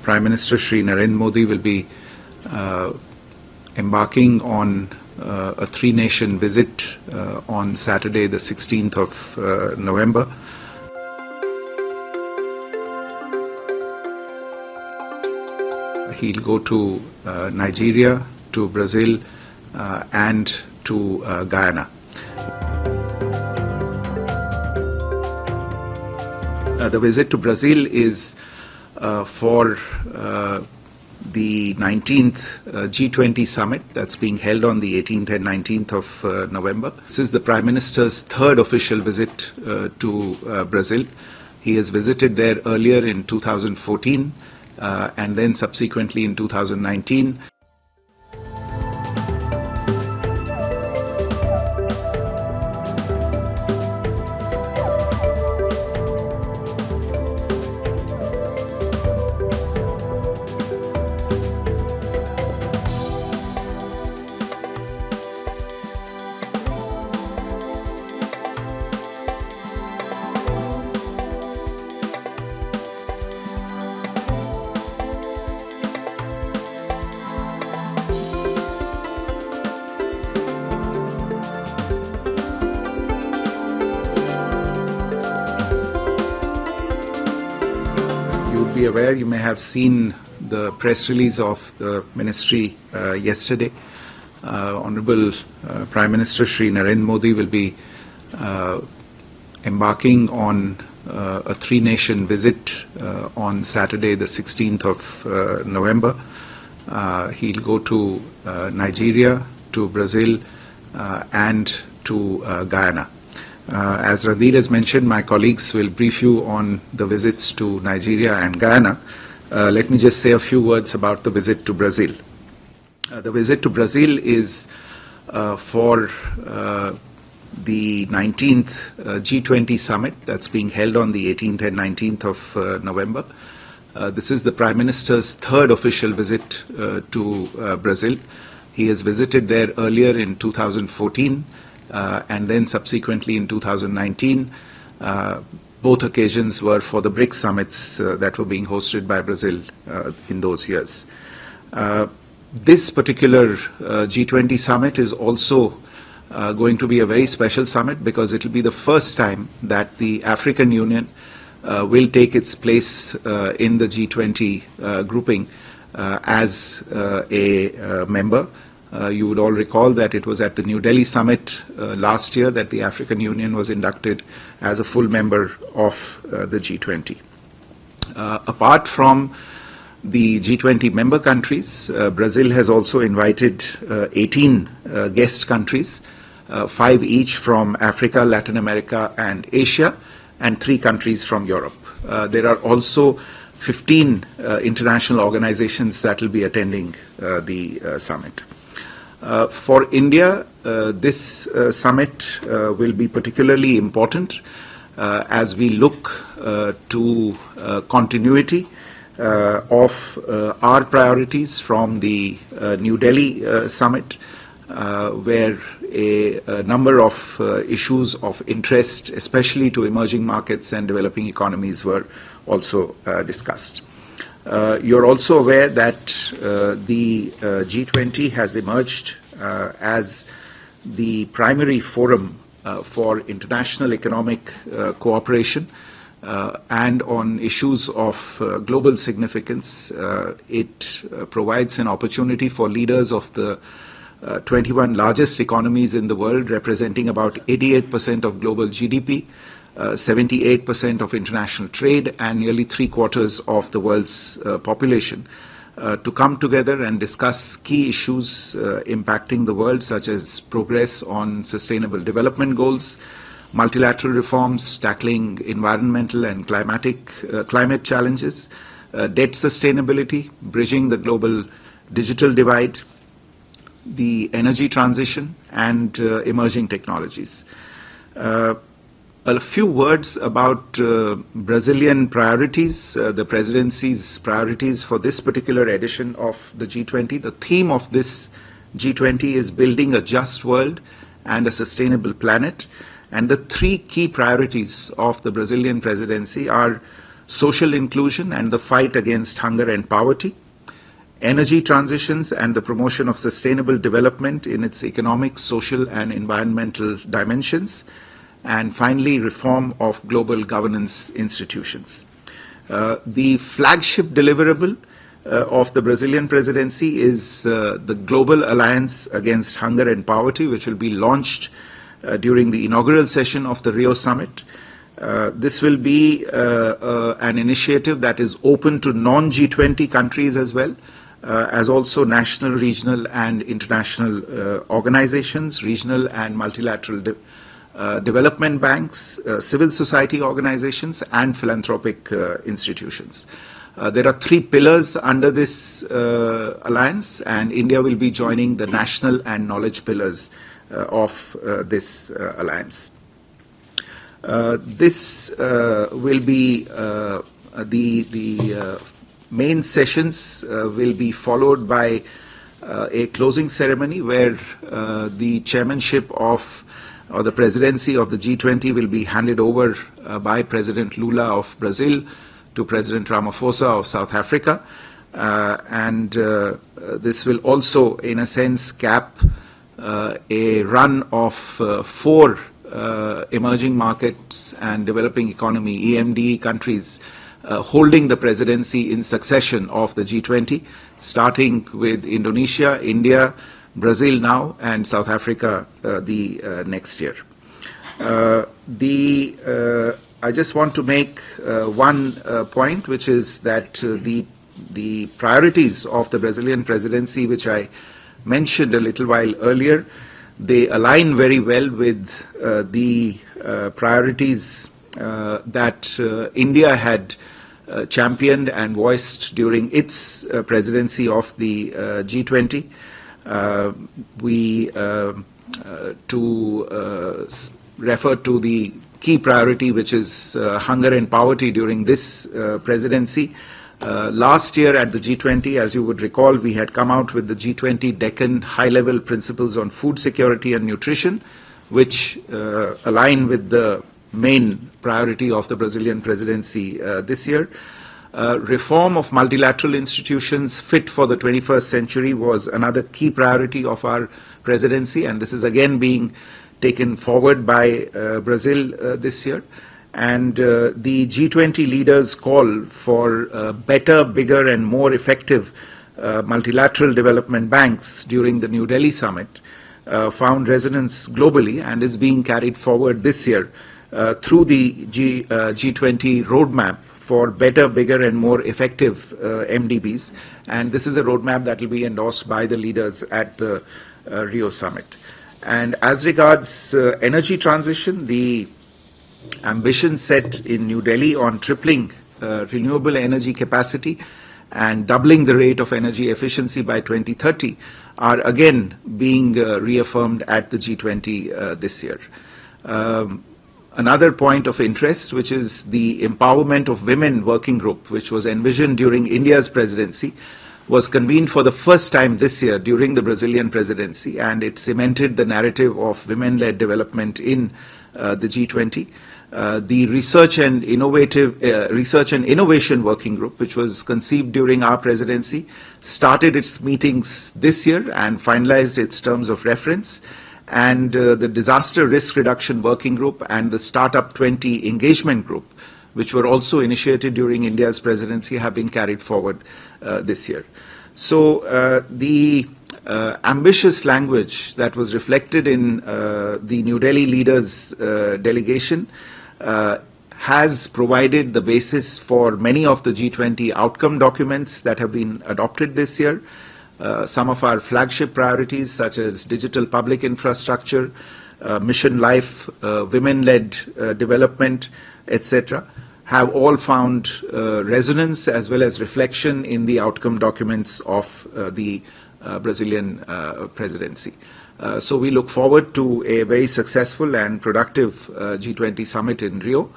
Prime Minister Shri Narendra Modi will be embarking on a three-nation visit on Saturday, the 16th of November. He'll go to Nigeria, to Brazil, and to Guyana. The visit to Brazil is for the 19th G20 summit that's being held on the 18th and 19th of November. This is the Prime Minister's third official visit to Brazil. He has visited there earlier in 2014 and then subsequently in 2019. Be aware, you may have seen the press release of the ministry yesterday. Honorable Prime Minister Shri Narendra Modi will be embarking on a three-nation visit on Saturday, the 16th of November. He'll go to Nigeria, to Brazil, and to Guyana. As Randir has mentioned, my colleagues will brief you on the visits to Nigeria and Guyana. Let me just say a few words about the visit to Brazil. The visit to Brazil is for the 19th G20 summit that's being held on the 18th and 19th of November. This is the Prime Minister's third official visit to Brazil. He has visited there earlier in 2014. And then subsequently in 2019, both occasions were for the BRICS summits that were being hosted by Brazil in those years. This particular G20 summit is also going to be a very special summit because it will be the first time that the African Union will take its place in the G20 grouping as a member. You would all recall that it was at the New Delhi summit last year that the African Union was inducted as a full member of the G20. Apart from the G20 member countries, Brazil has also invited 18 guest countries, 5 each from Africa, Latin America and Asia, and 3 countries from Europe. There are also 15 international organizations that will be attending the summit. For India, this summit will be particularly important as we look to continuity of our priorities from the New Delhi summit, where a number of issues of interest, especially to emerging markets and developing economies, were also discussed. You're also aware that the G20 has emerged as the primary forum for international economic cooperation and on issues of global significance. It provides an opportunity for leaders of the 21 largest economies in the world, representing about 88% of global GDP, 78% of international trade, and nearly 3/4 of the world's population, to come together and discuss key issues impacting the world, such as progress on sustainable development goals, multilateral reforms, tackling environmental and climate challenges, debt sustainability, bridging the global digital divide, the energy transition, and emerging technologies. A few words about Brazilian priorities, the presidency's priorities for this particular edition of the G20. The theme of this G20 is building a just world and a sustainable planet. And the 3 key priorities of the Brazilian presidency are social inclusion and the fight against hunger and poverty, energy transitions and the promotion of sustainable development in its economic, social and environmental dimensions, and finally reform of global governance institutions. The flagship deliverable of the Brazilian presidency is the Global Alliance Against Hunger and Poverty, which will be launched during the inaugural session of the Rio Summit. This will be an initiative that is open to non-G20 countries as well, as also national, regional and international organizations, regional and multilateral development banks, civil society organizations and philanthropic institutions. There are 3 pillars under this alliance, and India will be joining the national and knowledge pillars of this alliance. This will be the main sessions will be followed by a closing ceremony where the chairmanship of or the presidency of the G20 will be handed over by President Lula of Brazil to President Ramaphosa of South Africa, and this will also in a sense cap a run of 4 emerging markets and developing economy (EMD) countries holding the presidency in succession of the G20, starting with Indonesia, India, Brazil now, and South Africa the next year. I just want to make one point, which is that the priorities of the Brazilian presidency, which I mentioned a little while earlier, they align very well with the priorities that India had championed and voiced during its presidency of the G20. To refer to the key priority, which is hunger and poverty during this presidency. Last year at the G20, as you would recall, we had come out with the G20 Deccan high-level principles on food security and nutrition, which align with the main priority of the Brazilian presidency this year. Reform of multilateral institutions fit for the 21st century was another key priority of our presidency, and this is again being taken forward by Brazil this year. And the G20 leaders' call for better, bigger and more effective multilateral development banks during the New Delhi summit found resonance globally and is being carried forward this year through the G20 roadmap for better, bigger and more effective MDBs, and this is a roadmap that will be endorsed by the leaders at the Rio Summit. And as regards energy transition, the ambition set in New Delhi on tripling renewable energy capacity and doubling the rate of energy efficiency by 2030 are again being reaffirmed at the G20 this year. Another point of interest, which is the Empowerment of Women Working Group, which was envisioned during India's presidency, was convened for the first time this year during the Brazilian presidency, and it cemented the narrative of women-led development in the G20. The Research and Innovation Working Group, which was conceived during our presidency, started its meetings this year and finalized its terms of reference. And the Disaster Risk Reduction Working Group and the Startup 20 Engagement Group, which were also initiated during India's presidency, have been carried forward this year. So the ambitious language that was reflected in the New Delhi leaders' delegation has provided the basis for many of the G20 outcome documents that have been adopted this year. Some of our flagship priorities, such as digital public infrastructure, mission life, women-led development, etc., have all found resonance as well as reflection in the outcome documents of the Brazilian presidency. So we look forward to a very successful and productive G20 summit in Rio.